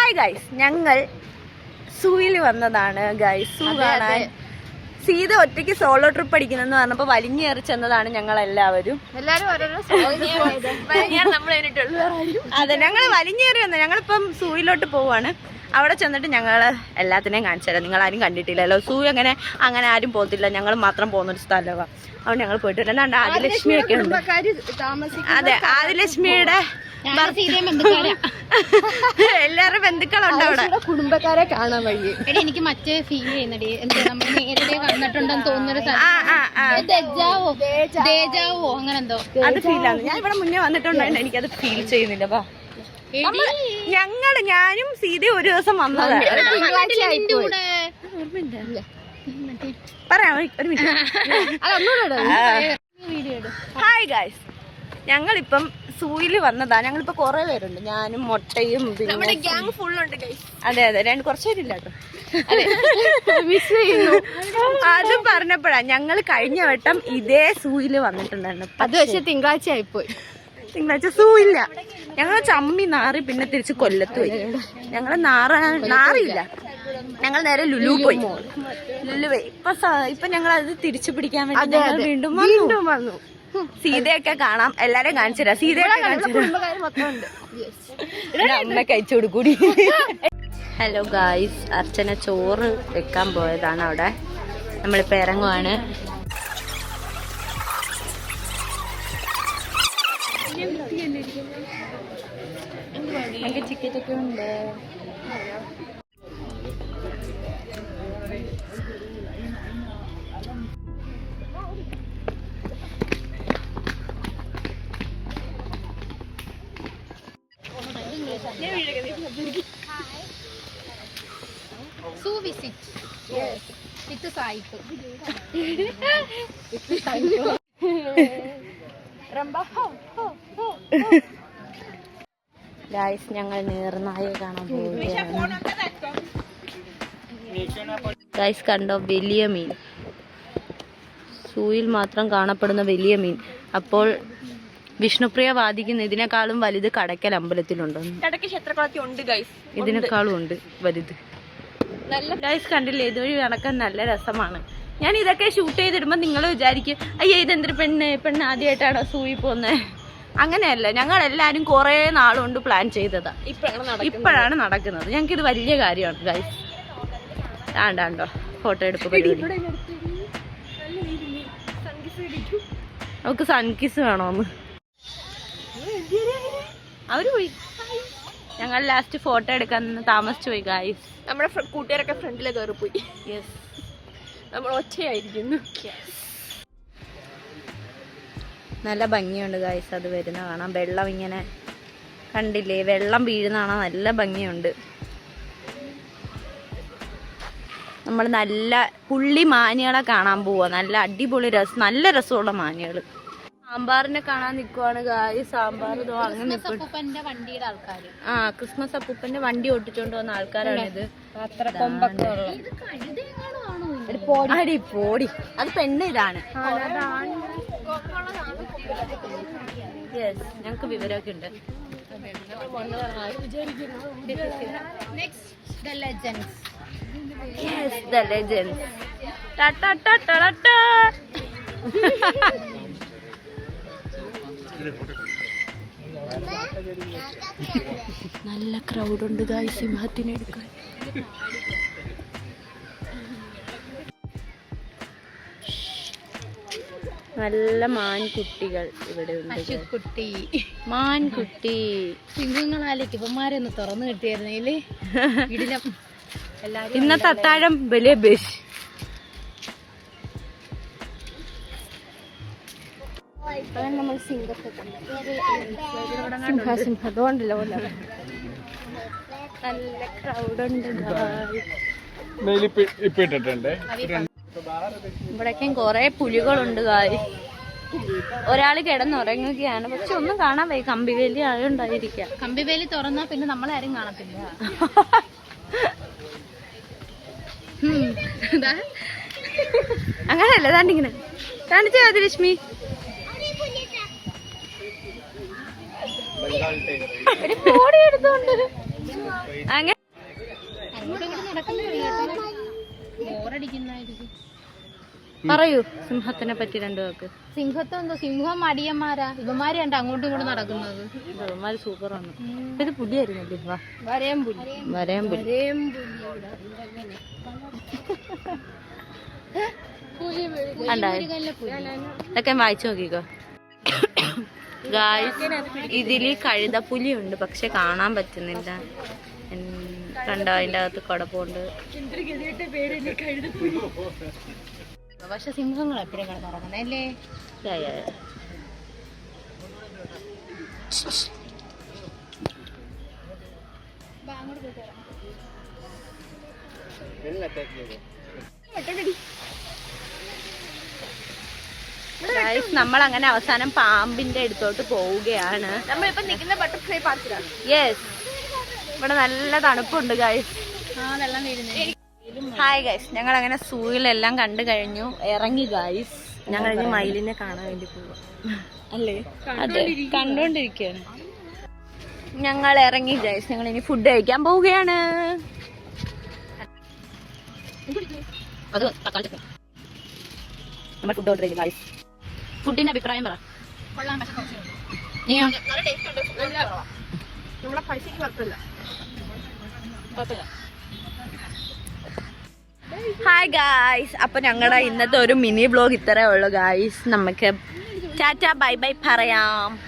Hi guys, ഞങ്ങൾ സൂയിൽ വന്നതാണ് guys. സൂ കാണാൻ. സീത ഒറ്റയ്ക്ക് സോളോ ട്രിപ്പ് അടിക്കുന്നെന്ന് പറഞ്ഞപ്പോ വലിഞ്ഞേറി ചെന്നതാണ് ഞങ്ങൾ എല്ലാവരും. അതെ, ഞങ്ങൾ വലിഞ്ഞേറി വന്നത്. ഞങ്ങളിപ്പം സൂയിലോട്ട് പോവാണ്. അവിടെ ചെന്നിട്ട് ഞങ്ങൾ എല്ലാത്തിനെയും കാണിച്ചു തരാം. നിങ്ങൾ ആരും കണ്ടിട്ടില്ലല്ലോ. സൂ അങ്ങനെ ആരും പോകത്തില്ല, ഞങ്ങൾ മാത്രം പോകുന്നൊരു സ്ഥലമാണ്. അതുകൊണ്ട് ഞങ്ങൾ പോയിട്ടില്ല. എന്താണ്ട് ആദിലക്ഷ്മിയൊക്കെ ഉണ്ട്. അതെ, ആദിലക്ഷ്മിയുടെ എല്ലാവരും ബന്ധുക്കളുണ്ട് അവിടെ. കുടുംബക്കാരെ കാണാൻ വഴി. എനിക്ക് മറ്റേ ഫീൽ ചെയ്യുന്നടി, നമ്മൾ നേരത്തെ വന്നിട്ടുണ്ടെന്ന് തോന്നുന്നൊരു ദേജാവോ അങ്ങനെ എന്തോ അത് ഫീലാണ്. ഞാൻ ഇവിടെ മുന്നേ വന്നിട്ടുണ്ടായിരുന്നു, എനിക്കത് ഫീൽ ചെയ്യുന്നില്ല. ഞാനും സീതയും ഒരു ദിവസം വന്നതാണ്. പറയാം ഒരു മിനിറ്റ്. ഹായ് ഗൈസ്, ഞങ്ങളിപ്പം സൂയില് വന്നതാ. ഞങ്ങളിപ്പോ കൊറേ പേരുണ്ട്. ഞാനും മൊട്ടയും പിന്നെ ഗ്യാങ് ഫുൾ ഉണ്ട് ഗൈസ്. അതെ കുറച്ചുപേരില്ല കേട്ടോ. അത് പറഞ്ഞപ്പോഴാ ഞങ്ങൾ കഴിഞ്ഞ വട്ടം ഇതേ സൂയില് വന്നിട്ടുണ്ടായിരുന്നു. അത് പക്ഷെ തിങ്കളാഴ്ച ആയിപ്പോയി. തിങ്കളാഴ്ച സൂ ഇല്ല. ഞങ്ങൾ ചമ്മി നാറി പിന്നെ തിരിച്ച് കൊല്ലത്ത് പോയി. ഞങ്ങള് നാറിയില്ല, ഞങ്ങൾ നേരെ ലുലു പോയി. ഇപ്പൊ ഞങ്ങൾ അത് തിരിച്ചു പിടിക്കാൻ വേണ്ടി വീണ്ടും വന്നു. സീതയൊക്കെ കാണാം, എല്ലാരെയും കാണിച്ചു തരാം. സീതയൊക്കെ അമ്മ കഴിച്ചോട് കൂടി. ഹലോ ഗായ്സ്, അർച്ചന ചോറ് വെക്കാൻ പോയതാണ് അവിടെ. നമ്മളിപ്പോ ഇറങ്ങുവാണ്. എനിക്ക് ടിക്കറ്റ് ഒക്കെ ഉണ്ട്. സൂ വിസിറ്റ് വിത്ത് സായിപ്പ്. ഗായ്സ്, ഞങ്ങൾ നീർനായെ കാണാൻ പോവുകയാണ്. ഗായ്സ് കണ്ടോ, വലിയ മീൻ. സൂയിൽ മാത്രം കാണപ്പെടുന്ന വലിയ മീൻ. അപ്പോൾ വിഷ്ണുപ്രിയ വാദിക്കുന്ന ഇതിനേക്കാളും വലുത് കടയ്ക്കൽ അമ്പലത്തിലുണ്ടോ? ഇതിനേക്കാളും ഉണ്ട് വലുത്. ഗായ്സ് കണ്ടില്ലേ, ഇതുവഴി നടക്കാൻ നല്ല രസമാണ്. ഞാൻ ഇതൊക്കെ ഷൂട്ട് ചെയ്തിടുമ്പോ നിങ്ങൾ വിചാരിക്കും, അയ്യോ ഇതെന്തൊരു പെണ്ണ് ആദ്യമായിട്ടാണോ സൂയിൽ പോകുന്നത്. അങ്ങനെയല്ല, ഞങ്ങൾ എല്ലാരും കുറെ നാളുകൊണ്ട് പ്ലാൻ ചെയ്തതാ. ഇപ്പോഴാണ് നടക്കുന്നത്. ഞങ്ങൾക്ക് ഇത് വലിയ കാര്യമാണ് ഗൈസ്. ആണ്ടാണ്ടോ ഫോട്ടോ എടുപ്പ് പരിപാടി. അവർക്ക് സൺകിസ് വേണോന്ന് അവര് പോയി. ഞങ്ങൾ ലാസ്റ്റ് ഫോട്ടോ എടുക്കാൻ താമസിച്ചു പോയി ഗൈസ്. നമ്മുടെ കൂട്ടുകാരൊക്കെ ഫ്രണ്ടിലെ കയറി പോയി. യെസ്, നമ്മൾ ഒറ്റയായിരിക്കുന്നു. നല്ല ഭംഗിയുണ്ട് ഗൈസ് അത് വരുന്ന കാണാം. വെള്ളം ഇങ്ങനെ കണ്ടില്ലേ, വെള്ളം വീഴുന്ന കാണാൻ നല്ല ഭംഗിയുണ്ട്. നമ്മൾ നല്ല പുള്ളി മാനുകളെ കാണാൻ പോവാ. നല്ല അടിപൊളി നല്ല രസമുള്ള മാനുകൾ. സാമ്പാറിനെ കാണാൻ നിൽക്കുവാണ് ഗായ്സ്. സാമ്പാർ അങ്ങനെ ക്രിസ്മസ് അപ്പൂപ്പന്റെ വണ്ടി ഓട്ടിച്ചോണ്ട് വന്ന ആൾക്കാരാണിത്. പോടി, അത് പെണ്ണ് ഇതാണ്. യെസ്, ഞങ്ങക്ക് വിവരമൊക്കെ ഉണ്ട്. The legends. Ta ta ta ta ta. നല്ല ക്രൗഡ് ഉണ്ട് ഗായ്സ് സിംഹത്തിനെ എടുക്കാൻ. നല്ല മാൻകുട്ടികൾ ഇവിടെ ഉണ്ട്. മാൻകുട്ടി സിംഹങ്ങളാലേക്ക് ഇവന്മാരൊന്ന് തുറന്നു കിട്ടിയായിരുന്നേല് ഇന്നത്തെ അത്താഴം വലിയ ബെഷ്. നമ്മൾ സിംഹണ്ടല്ലോ. നല്ല ക്രൗഡ് ഉണ്ട്. ഇവിടേക്കും കൊറേ പുലികളുണ്ട് കാര്യം. ഒരാള് കിടന്നുറങ്ങുകയാണ്, പക്ഷെ ഒന്നും കാണാൻ വയ്യ. കമ്പിവേലി ആയോണ്ടായിരിക്കാം. കമ്പിവേലി തുറന്നാ പിന്നെ നമ്മളാരും കാണത്തില്ല. അങ്ങനെയല്ല, താണ്ടിങ്ങനെ കാണിച്ചു ആദിലക്ഷ്മി. എടുത്തോണ്ട് അങ്ങനെ എന്നായിരിക്കും? പറയൂ സിംഹത്തിനെ പറ്റി രണ്ടു വാക്ക്. സിംഹത്തെ എന്തോ, സിംഹം മടിയന്മാരാ, ഇവന്മാര് കണ്ട അങ്ങോട്ടും ഇങ്ങോട്ടും നടക്കുന്നത്. ഇവന്മാര് സൂപ്പറാണ്. ഇത് പുലിയായിരുന്നല്ലേ? വാ വരയം പുലി. വരയാൻ പുലി. ഇതൊക്കെ വായിച്ചു നോക്കിക്കോ ഗായ്സ്. ഇതില് കഴുതപ്പുലി ഉണ്ട്, പക്ഷെ കാണാൻ പറ്റുന്നില്ല. കണ്ടോ, അതിന്റെ അകത്ത് കുഴപ്പമുണ്ട്. പക്ഷെ സിംഹങ്ങൾ എപ്പോഴും കിടന്നിറങ്ങുന്നേ അല്ലേ? നമ്മൾ അങ്ങനെ അവസാനം പാമ്പിന്റെ അടുത്തോട്ട് പോവുകയാണ്. നമ്മളിപ്പോ നിൽക്കുന്ന ബട്ടർഫ്ലൈ പാർക്കിലാണ്. യെസ്, ഇവിടെ നല്ല തണുപ്പുണ്ട് ഗൈസ്. വെള്ളം വീഴുന്നേ. ഹായ് ഗൈസ്, ഞങ്ങൾ അങ്ങനെ സൂയിലെല്ലാം കണ്ടു കഴിഞ്ഞു, ഇറങ്ങി ഗൈസ്. ഞങ്ങൾ ഇനി മയിലിനെ കാണാൻ വേണ്ടി പോവാം അല്ലേ? അതെ, കണ്ടോണ്ടിരിക്കുകയാണ്. ഞങ്ങൾ ഇറങ്ങി ഗൈസ്, ഞങ്ങൾ ഇനി ഫുഡ് കഴിക്കാൻ പോവുകയാണ്. നമ്മൾ ഫുഡ് ഓർഡർ ചെയ്തു ഗൈസ്. ഫുഡിന്റെ അഭിപ്രായം പറ. ഹായ് ഗായ്സ്, അപ്പൊ ഞങ്ങളുടെ ഇന്നത്തെ ഒരു മിനി വ്ലോഗ് ഇത്രേ ഉള്ളു ഗായ്സ്. നമുക്ക് ടാറ്റ ബൈ ബൈ പറയാം.